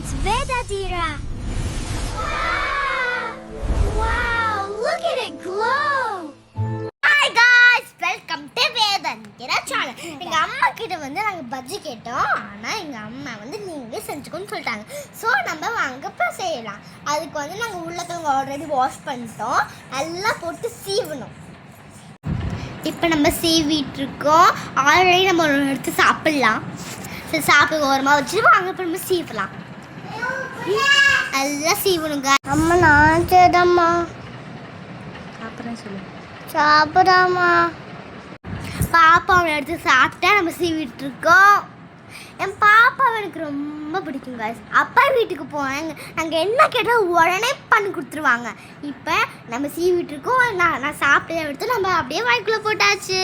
It's Vedadira. Wow, look at it glow. Hi guys, welcome to Vedadira channel. எங்க அம்மா கிட்ட வந்து நாங்க பஜ்ஜி கேட்டோம். ஆனா எங்க அம்மா வந்து நீங்களே செஞ்சுக்கோன்னு சொல்லிட்டாங்க. சோ நம்ம வாங்க போய் செய்யலாம். அதுக்கு வந்து நாங்க உருளைக்கிழங்கு ஆல்ரெடி வாஷ் பண்ணிட்டோம். நல்லா போட்டு சீவணும். இப்போ நம்ம சீவிட்டு இருக்கோம். ஆல்ரெடி நம்ம ஒரு எடுத்து சாப்பிடலாம். சரி சாப்பிட்டு ஓரமா வச்சுட்டு வாங்க இப்போ நம்ம சீவலாம். எல்லாம் சீவணுங்க. அம்மா நான் செய்தம்மா. அப்புறம் சொல்லு. சாப்பிடாமா பாப்பாவை எடுத்து சாப்பிட்டா நம்ம சீவிட்டு இருக்கோம். என் பாப்பாவை எனக்கு ரொம்ப பிடிக்கும் guys. அப்பா வீட்டுக்கு போனேன், நாங்கள் என்ன கேட்டால் உடனே பண்ணி கொடுத்துருவாங்க. இப்போ நம்ம சீவிட்டு இருக்கோம். நான் சாப்பிட்டதை எடுத்து நம்ம அப்படியே வாய்க்குள்ளே போட்டாச்சு.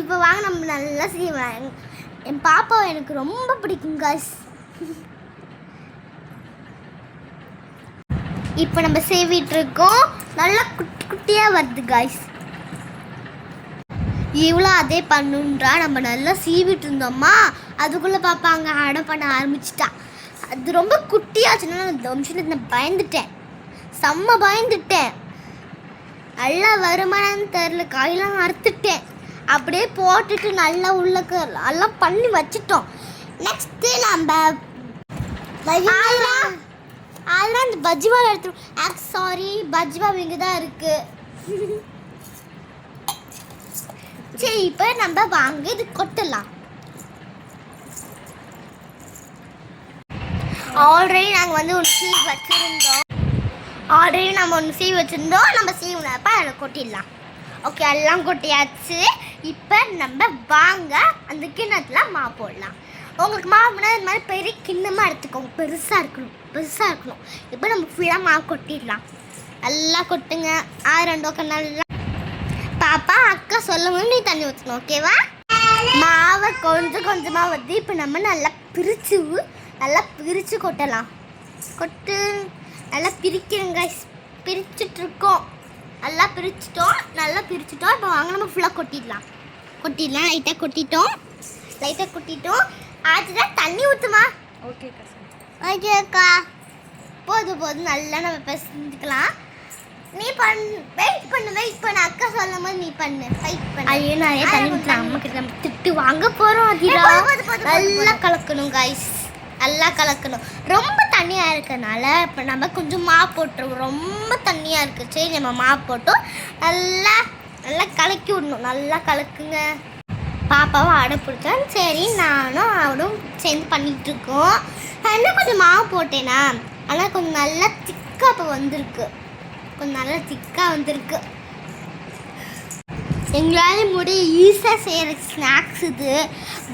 இப்போ வாங்க நம்ம நல்லா சீவலாம். என் பாப்பாவை எனக்கு ரொம்ப பிடிக்கும் guys. இப்போ நம்ம சீவிட்டு இருக்கோம். நல்லா குட்டி குட்டியாக வருது guys. இவ்வளோ அதே பண்ணுன்றா நம்ம நல்லா சீவிட்டு இருந்தோம்மா, அதுக்குள்ளே பாப்பாங்க அடம் பண்ண ஆரம்பிச்சிட்டா. அது ரொம்ப குட்டியாச்சுன்னா நான் பயந்துட்டேன், செம்ம பயந்துட்டேன். நல்லா வருமானு தெரில, கையெல்லாம் அறுத்துட்டேன். அப்படியே போட்டுட்டு நல்லா உள்ளக்க எல்லாம் பண்ணி வச்சுட்டோம். நெக்ஸ்ட்டு நம்ம அதெல்லாம் இந்த பஜ்ஜிபாவை எடுத்துருவோம். சாரி, பஜ்ஜிபாவை இங்கே தான் இருக்குது. சரி இப்போ நம்ம வாங்க இது கொட்டலாம். ஆல்ரெடி நாங்கள் வந்து ஒரு சீவ் வச்சுருந்தோம். நம்ம சீவுனப்ப அதில் கொட்டிடலாம். ஓகே, எல்லாம் கொட்டியாச்சு. இப்போ நம்ம வாங்க அந்த கிண்ணத்தில் மாவு போடலாம். உங்களுக்கு மாவுனா இது மாதிரி பெரிய கிண்ணமாக எடுத்துக்கோங்க, பெருசாக இருக்கணும். இப்போ நம்ம ஃபுல்லாக மாவு கொட்டிடலாம். நல்லா கொட்டுங்க. ரெண்டு நல்லா பாப்பா அக்கா சொல்லும்போது நீ தண்ணி ஊற்றணும், ஓகேவா? மாவை கொஞ்சம் கொஞ்சமாக வந்து இப்போ நம்ம நல்லா பிரித்து கொட்டலாம். நல்லா பிரிக்கிறோங்க, பிரிச்சுட்ருக்கோம். நல்லா பிரிச்சிட்டோம். இப்போ வாங்க நம்ம ஃபுல்லாக கொட்டிடலாம். லைட்டாக கொட்டிட்டோம். அதுதான் தண்ணி ஊற்றுமா? ஓகேக்கா, போதும். நல்லா நம்ம பிசைஞ்சுக்கலாம். நீ வெயிட் பண்ணு. அக்கா சொல்லும் போது நீ பண்ணு, ஃபைட் பண்ணு. ஐயோ, நிறைய தண்ணி ஊற்றலாம். அம்மா கிட்ட நம்ம திட்டு வாங்க போகிறோம். நல்லா கலக்கணும் கைஸ், நல்லா கலக்கணும். ரொம்ப தண்ணியாக இருக்கிறதுனால இப்போ நம்ம கொஞ்சம் மாவு போட்டுருவோம். ரொம்ப தண்ணியாக இருக்குது. சரி, நம்ம மாவு போட்டோம். நல்லா கலக்கி விடணும். நல்லா கலக்குங்க. பாப்பாவும் அடை பிடிச்சேன். சரி, நானும் அவளும் சேர்ந்து பண்ணிகிட்ருக்கோம். இன்னும் கொஞ்சம் மாவு போட்டேனா, ஆனால் கொஞ்சம் நல்லா திக்காக இப்போ வந்திருக்கு. எங்களால் முடிய ஈஸியாக செய்கிற ஸ்நாக்ஸ் இது.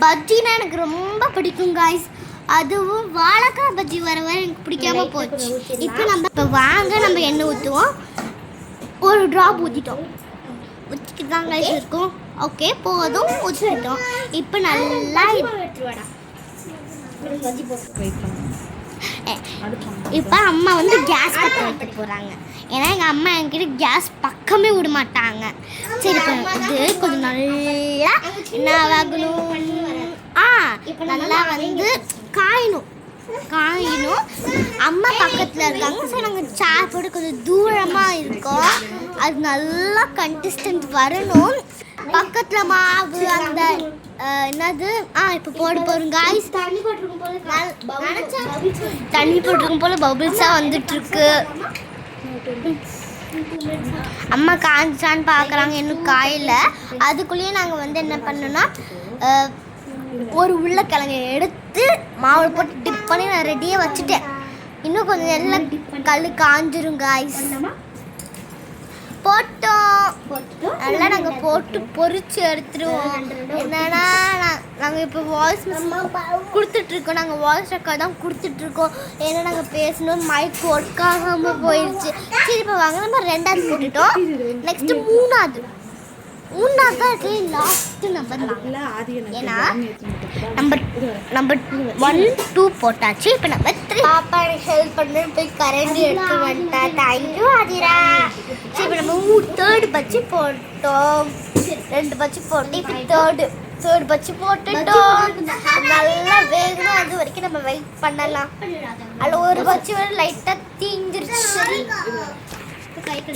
பஜ்ஜினா எனக்கு ரொம்ப பிடிக்கும் காய்ஸ். அதுவும் வாழைக்காய் பஜ்ஜி வர எனக்கு பிடிக்காம போச்சு. இப்போ வாங்க நம்ம எண்ணெய் ஊற்றுவோம். ஒரு ட்ராப் ஊற்றிட்டு தான் காய்ஸ் இருக்கும். ஓகே, போதும், ஊற்றிட்டோம். இப்போ நல்லா இப்போ அம்மா வந்து கேஸ் பற்ற வைக்க போகிறாங்க. ஏன்னா எங்கள் அம்மா என்கிட்ட கேஸ் பக்கமே விட மாட்டாங்க. சரி, இப்போ இது கொஞ்சம் நல்லா என்ன ஆகணும், நல்லா வந்து காயணும். அம்மா பக்கத்தில் இருக்காங்க. சரி, நாங்கள் சேர் போட்டு கொஞ்சம் தூரமாக இருக்கோம். அது நல்லா கன்சிஸ்டன்ட் வரணும். பக்கத்தில் மாவு அந்த என்னது இப்போ போட போகிறோம் காய்ஸ். தண்ணி போட்டிருக்கும் போல பபிள்ஸாக வந்துட்டுருக்கு. அம்மா காய்ச்சான்னு பார்க்குறாங்க, இன்னும் காயில். அதுக்குள்ளேயே நாங்கள் வந்து என்ன பண்ணோன்னா ஒரு உருளைக்கிழங்கை எடுத்து மாவில் போட்டு டிப் பண்ணி நான் ரெடியாக வச்சுட்டேன். இன்னும் கொஞ்சம் எல்லாம் கல் காஞ்சிரும் காய்ஸ். நல்லா நாங்கள் போட்டு பொரிச்சு எடுத்துருவோம். என்னன்னா நாங்கள் இப்போ வாய்ஸ் கொடுத்துட்ருக்கோம். நாங்கள் வாய்ஸ் ரெக்கார்ட் தான் கொடுத்துட்ருக்கோம். ஏன்னா நாங்கள் பேசணும், மைக் ஒர்க் ஆகாமல் போயிடுச்சு. சரி, இப்போ வாங்க நம்ம ரெண்டாவது போட்டுட்டோம். நெக்ஸ்ட்டு மூணாவது தான் இருக்கு. Last number. ஏன்னா நம்பர் 1, 2 போட்டாச்சு. இப்போ நம்பர் 3. பாப்பா எனக்கு ஹெல்ப் பண்ணு, போய் கரண்டி எடுத்து வந்துட்டா. தேங்க்யூ ஆதிரா. சரி, இப்போ நம்ம 3 பஜ்ஜி போட்டோம். 2 பஜ்ஜி போட்டு இப்போ 3 தேர்ட் பச்சி போட்டுட்டோம். நல்லா வேகணும், அது வரைக்கும் நம்ம வெயிட் பண்ணலாம். அதில் ஒரு பச்சி வரை லைட்டாக தீஞ்சிருச்சு.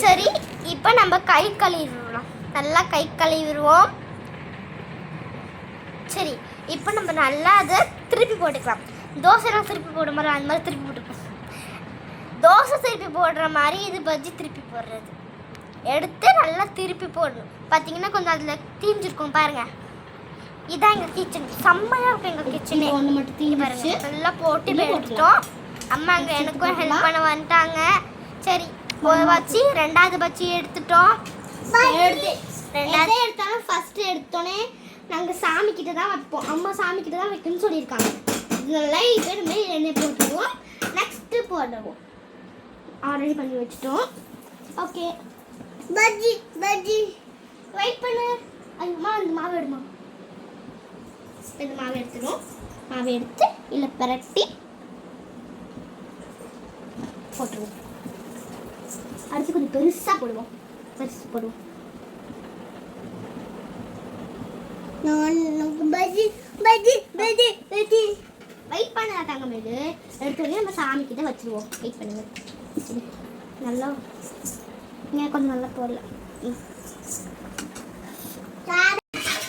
சரி, இப்போ நம்ம கை கழுவிடலாம். நல்லா கை கழுவிடுவோம். சரி, இப்போ நம்ம நல்லா அதை திருப்பி போட்டுக்கலாம். தோசைலாம் திருப்பி போடுற மாதிரி அந்த மாதிரி திருப்பி போட்டுக்கலாம். தோசை திருப்பி போடுற மாதிரி இது பஜ்ஜி திருப்பி போடுறது. எடுத்து நல்லா திருப்பி போடணும். பார்த்தீங்கன்னா கொஞ்சம் அதில் தீஞ்சிருக்கும் பாருங்கள். இதான் எங்கள் கிச்சன். செம்மையாக இருக்கும் எங்கள் கிச்சனே. ஒன்று மட்டும் தீஞ்சு பாருங்க, நல்லா போட்டு எடுத்துட்டோம். அம்மா அங்கே எனக்கும் ஹெல்ப் பண்ண வந்துட்டாங்க. சரி, ஒரு பச்சி ரெண்டாவது பச்சி எடுத்துட்டோம். ரெண்டாவது எடுத்தாலும் ஃபஸ்ட்டு எடுத்தோன்னே நாங்கள் சாமிக்கிட்ட தான் வைப்போம். அம்மா சாமிக்கிட்ட தான் வைக்கணும்னு சொல்லியிருக்காங்க. இதெல்லாம் இப்போ நம்ம எண்ணெய் போட்டுருவோம். நெக்ஸ்ட்டு போடுவோம். ஆல்ரெடி பண்ணி வச்சுட்டோம். ஓகே, பஜ்ஜி பஜ்ஜி வெயிட் பண்ணு. அம்மா அந்த மாவு எடுமா. இந்த மாவு எடுத்துடும். மாவு எடுத்து இல்லை பிரட்டி போட்டுருவோம். அடுத்து கொஞ்சம் பெருசாக போடுவோம். பெருசு போடுவோம். பஜ்ஜி பஜ்ஜி பஜ்ஜி பஜ்ஜி வெயிட் பண்ண தங்கமேடு எடுத்து நம்ம சாமிக்கிட்ட வச்சுருவோம். வெயிட் பண்ணுங்க. நல்லா இங்கே கொஞ்சம் நல்லா போடல.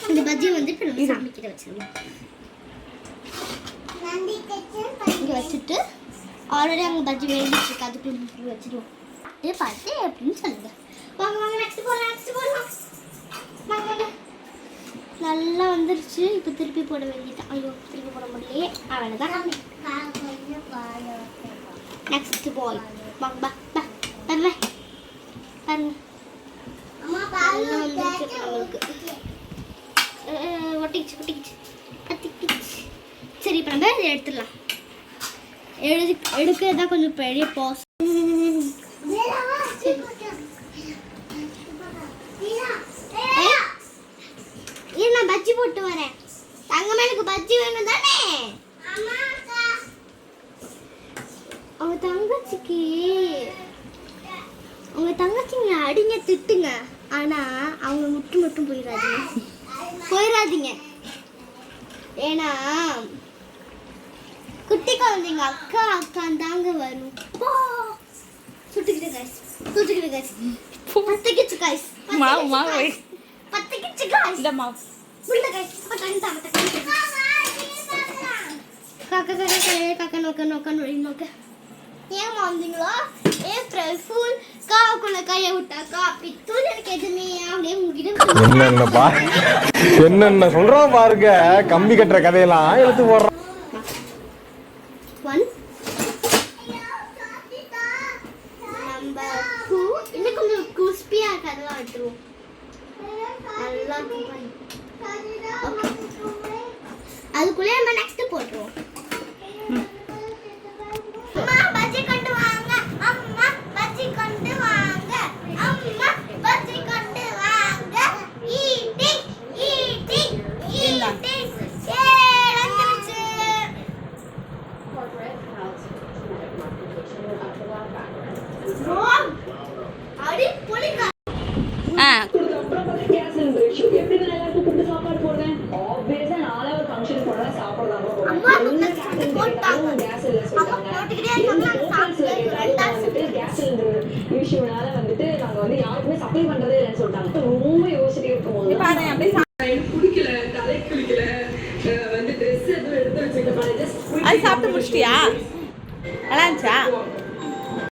இந்த பஜ்ஜி வந்து இப்போ நம்ம சாமிக்கிட்ட வச்சுருவோம். இங்கே வச்சுட்டு ஆல்ரெடி அங்கே பஜ்ஜி வேண்டிட்டு அதுக்குள்ள வச்சுருவோம். பார்த்து எப்படின்னு சொல்லுங்க. வாங்க வாங்க, நெக்ஸ்ட் போடலாம். நெக்ஸ்ட் போடலாம். வாங்க வாங்க. நல்லா வந்துருச்சு. இப்போ திருப்பி போட வேண்டியதான். ஐயோ, திருப்பி போட முடியலையே. அவ்வளோதான். Next ball. வாங்க பா பா பாருங்க பாருங்க. நல்லா வந்துருச்சு நம்மளுக்கு. ஒட்டிக்கிச்சு ஒட்டிக்கிச்சு கத்திக்கிச்சு. சரி, இப்போ நம்ம இதை எடுத்துடலாம். எடுக்கிறது தான் கொஞ்சம் பெரிய பாஸ். நான் பஜ்ஜி போட்டு வரேன். தங்கமேலுக்கு பஜ்ஜி வேணும் தானே? அவங்க தங்கச்சிக்கு நீங்க அடிங்க திட்டுங்க. ஆனா அவங்க மட்டும் போயிடாதீங்க. ஏன்னா குட்டி குழந்தைங்க அக்கா தாங்க வரும். சுட்டுக்கிட்டு கைஸ். பத்துக்கிச்சு கைஸ். பத்துக்கிச்சு கைஸ். இந்த மாவு உள்ள கைஸ். காக்கா நோக்க ஏன் வந்தீங்களோ? ஏப்ரல் ஃபுல் காவுக்குள்ள கையை விட்டாக்கா அப்படி தூள் எனக்கு எதுவுமே அப்படியே உங்ககிட்ட என்னென்ன சொல்றோம் பாருங்க. கம்பி கட்டுற கதையெல்லாம் எடுத்து போடுறோம். இன்னும் கொஞ்சம் கிறிஸ்பியா இருக்கதெல்லாம் விட்டுருவோம். நல்லா அதுக்குள்ளே நம்ம நெக்ஸ்ட் போட்டுருவோம். அம்மா பஜ்ஜி கொண்டு வாங்க. அம்மா பஜ்ஜி கொண்டு வாங்க. அம்மா பஜ்ஜி கொண்டு வாங்க. Eating eating eating. வந்துருச்சு. அடி புளிக்கா. அது சாப்பிட்டு முடிச்சிட்டியா? நல்லா இருந்துச்சா?